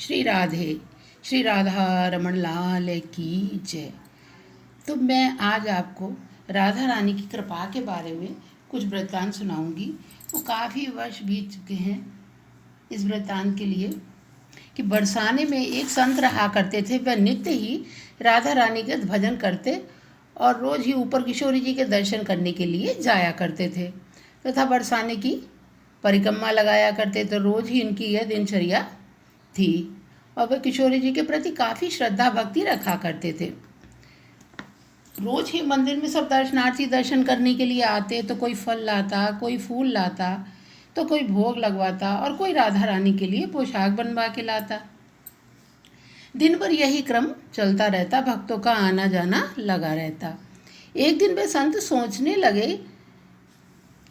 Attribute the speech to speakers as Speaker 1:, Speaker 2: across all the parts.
Speaker 1: श्री राधे, श्री राधा रमण लाल की जय। तो मैं आज आपको राधा रानी की कृपा के बारे में कुछ वृत्तांत सुनाऊंगी। वो काफ़ी वर्ष बीत चुके हैं इस वृत्तांत के लिए कि बरसाने में एक संत रहा करते थे। वह नित्य ही राधा रानी के भजन करते और रोज़ ही ऊपर किशोरी जी के दर्शन करने के लिए जाया करते थे तथा बरसाने की परिक्रमा लगाया करते। तो रोज़ ही इनकी यह दिनचर्या थी और वह किशोरी जी के प्रति काफ़ी श्रद्धा भक्ति रखा करते थे। रोज ही मंदिर में सब दर्शनार्थी दर्शन करने के लिए आते, तो कोई फल लाता, कोई फूल लाता, तो कोई भोग लगवाता और कोई राधा रानी के लिए पोशाक बनवा के लाता। दिन भर यही क्रम चलता रहता, भक्तों का आना जाना लगा रहता। एक दिन वे संत सोचने लगे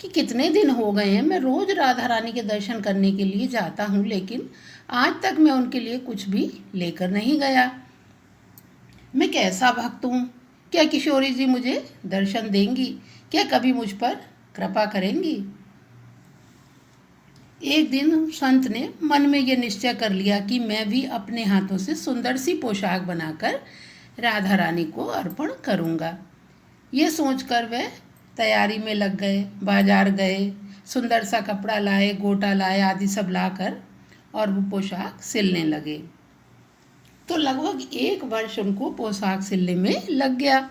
Speaker 1: कि कितने दिन हो गए हैं मैं रोज राधा रानी के दर्शन करने के लिए जाता हूँ, लेकिन आज तक मैं उनके लिए कुछ भी लेकर नहीं गया। मैं कैसा भक्त हूँ? क्या किशोरी जी मुझे दर्शन देंगी? क्या कभी मुझ पर कृपा करेंगी? एक दिन संत ने मन में यह निश्चय कर लिया कि मैं भी अपने हाथों से सुंदर सी पोशाक बनाकर राधा रानी को अर्पण करूँगा। ये सोचकर वे तैयारी में लग गए, बाजार गए, सुंदर सा कपड़ा लाए, गोटा लाए आदि सब लाकर और वो पोशाक सिलने लगे। तो लगभग 1 वर्ष उनको पोशाक सिलने में लग गया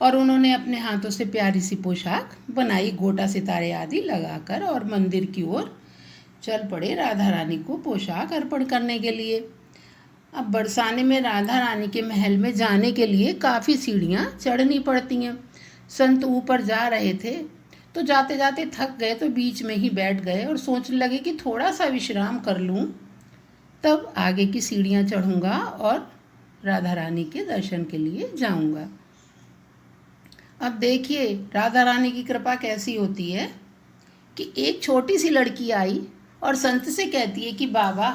Speaker 1: और उन्होंने अपने हाथों से प्यारी सी पोशाक बनाई, गोटा सितारे आदि लगाकर, और मंदिर की ओर चल पड़े राधा रानी को पोशाक अर्पण करने के लिए। अब बरसाने में राधा रानी के महल में जाने के लिए काफ़ी सीढ़ियाँ चढ़नी पड़ती हैं। संत ऊपर जा रहे थे तो जाते जाते थक गए, तो बीच में ही बैठ गए और सोचने लगे कि थोड़ा सा विश्राम कर लूँ, तब आगे की सीढ़ियाँ चढ़ूँगा और राधा रानी के दर्शन के लिए जाऊँगा। अब देखिए राधा रानी की कृपा कैसी होती है कि एक छोटी सी लड़की आई और संत से कहती है कि बाबा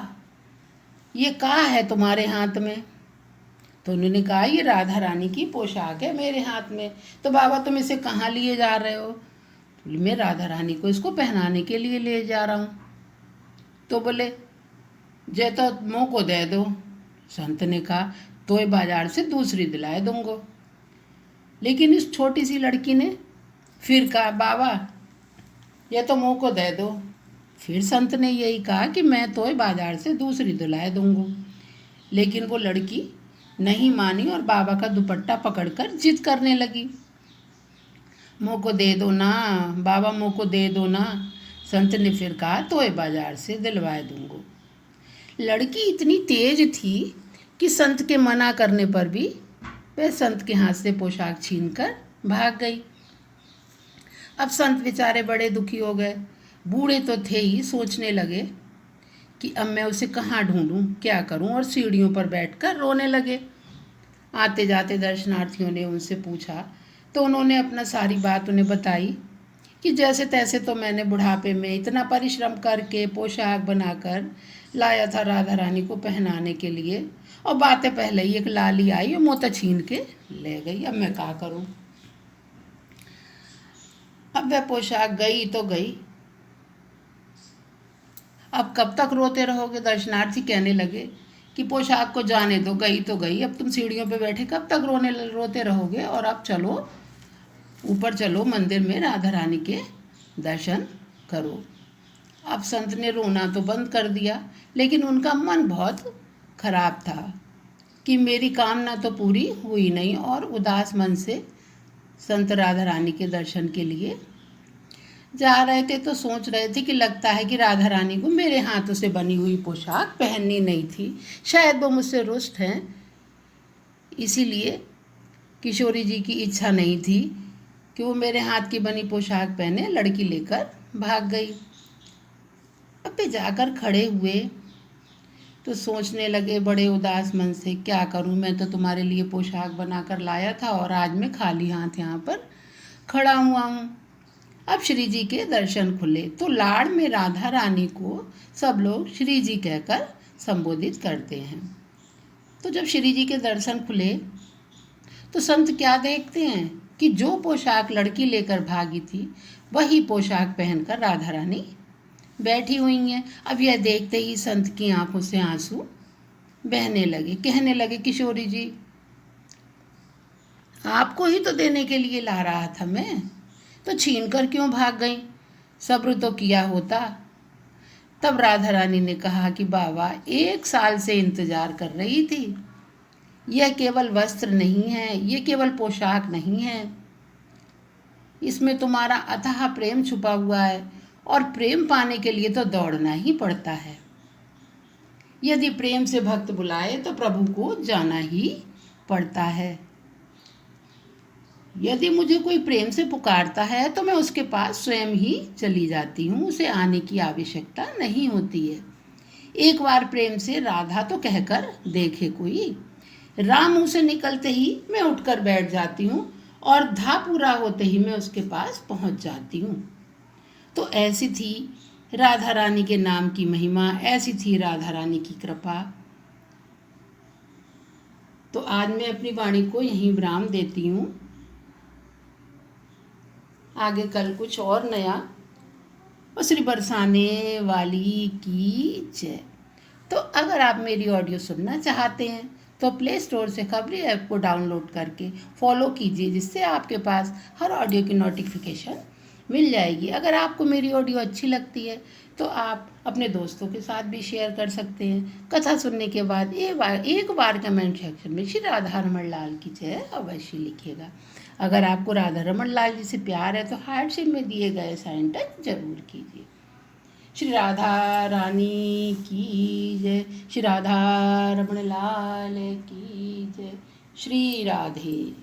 Speaker 1: ये क्या है तुम्हारे हाथ में? तो उन्होंने कहा ये राधा रानी की पोशाक है मेरे हाथ में। तो बाबा तुम इसे कहाँ लिए जा रहे हो? तो मैं राधा रानी को इसको पहनाने के लिए ले जा रहा हूँ। तो बोले जे तो मुँह को दे दो। संत ने कहा तो बाजार से दूसरी दिलाए दूंगो। लेकिन इस छोटी सी लड़की ने फिर कहा बाबा ये तो मुँह को दे दो। फिर संत ने यही कहा कि मैं तो बाजार से दूसरी दिलाए दूंगो। लेकिन वो लड़की नहीं मानी और बाबा का दुपट्टा पकड़कर जिद करने लगी, मुँह को दे दो ना बाबा, मुँह को दे दो ना। संत ने फिर कहा तो बाजार से दिलवाए दूंगो। लड़की इतनी तेज थी कि संत के मना करने पर भी वह संत के हाथ से पोशाक छीनकर भाग गई। अब संत बेचारे बड़े दुखी हो गए। बूढ़े तो थे ही, सोचने लगे कि अब मैं उसे कहाँ ढूंढूं, क्या करूं, और सीढ़ियों पर बैठकर रोने लगे। आते जाते दर्शनार्थियों ने उनसे पूछा तो उन्होंने अपना सारी बात उन्हें बताई कि जैसे तैसे तो मैंने बुढ़ापे में इतना परिश्रम करके पोशाक बनाकर लाया था राधा रानी को पहनाने के लिए, और बातें पहले ही एक लाली आई और मोता छीन के ले गई। अब मैं क्या करूं? अब वह पोशाक गई तो गई, अब कब तक रोते रहोगे? दर्शनार्थी कहने लगे कि पोशाक को जाने दो, गई तो गई, अब तुम सीढ़ियों पे बैठे कब तक रोते रहोगे? और अब चलो ऊपर चलो, मंदिर में राधा रानी के दर्शन करो। अब संत ने रोना तो बंद कर दिया, लेकिन उनका मन बहुत खराब था कि मेरी कामना तो पूरी हुई नहीं, और उदास मन से संत राधा रानी के दर्शन के लिए जा रहे थे। तो सोच रहे थे कि लगता है कि राधा रानी को मेरे हाथों से बनी हुई पोशाक पहननी नहीं थी, शायद वो मुझसे रुष्ट हैं, इसीलिए किशोरी जी की इच्छा नहीं थी कि वो मेरे हाथ की बनी पोशाक पहने। लड़की लेकर भाग गई। अब वे जाकर खड़े हुए तो सोचने लगे बड़े उदास मन से, क्या करूं, मैं तो तुम्हारे लिए पोशाक बनाकर लाया था और आज मैं खाली हाथ यहाँ पर खड़ा हुआ हूँ। अब श्री जी के दर्शन खुले तो लाड़ में राधा रानी को सब लोग श्री जी कहकर संबोधित करते हैं। तो जब श्री जी के दर्शन खुले तो संत क्या देखते हैं कि जो पोशाक लड़की लेकर भागी थी वही पोशाक पहनकर राधा रानी बैठी हुई हैं। अब यह देखते ही संत की आंखों से आंसू बहने लगे। कहने लगे, किशोरी जी, आपको ही तो देने के लिए ला रहा था मैं, तो छीन कर क्यों भाग गई? सब्र तो किया होता। तब राधा रानी ने कहा कि बाबा, 1 साल से इंतजार कर रही थी। यह केवल वस्त्र नहीं है, ये केवल पोशाक नहीं है, इसमें तुम्हारा अथाह प्रेम छुपा हुआ है, और प्रेम पाने के लिए तो दौड़ना ही पड़ता है। यदि प्रेम से भक्त बुलाए तो प्रभु को जाना ही पड़ता है। यदि मुझे कोई प्रेम से पुकारता है तो मैं उसके पास स्वयं ही चली जाती हूँ, उसे आने की आवश्यकता नहीं होती है। एक बार प्रेम से राधा तो कहकर देखे कोई। राम मुँह से निकलते ही मैं उठकर बैठ जाती हूँ, और धा पूरा होते ही मैं उसके पास पहुँच जाती हूँ। तो ऐसी थी राधा रानी के नाम की महिमा, ऐसी थी राधा रानी की कृपा। तो आज मैं अपनी वाणी को यहीं विराम देती हूँ। आगे कल कुछ और नया। और श्री बरसाने वाली की जय। तो अगर आप मेरी ऑडियो सुनना चाहते हैं तो प्ले स्टोर से खबरी ऐप को डाउनलोड करके फॉलो कीजिए, जिससे आपके पास हर ऑडियो की नोटिफिकेशन मिल जाएगी। अगर आपको मेरी ऑडियो अच्छी लगती है तो आप अपने दोस्तों के साथ भी शेयर कर सकते हैं। कथा सुनने के बाद एक बार कमेंट सेक्शन में श्री राधा रमण लाल की जय अवश्य लिखिएगा। अगर आपको राधा रमण लाल जी से प्यार है तो हार्ट शेप में दिए गए साइन टच जरूर कीजिए। श्री राधा रानी की जय। श्री राधा रमण लाल की जय। श्री राधे।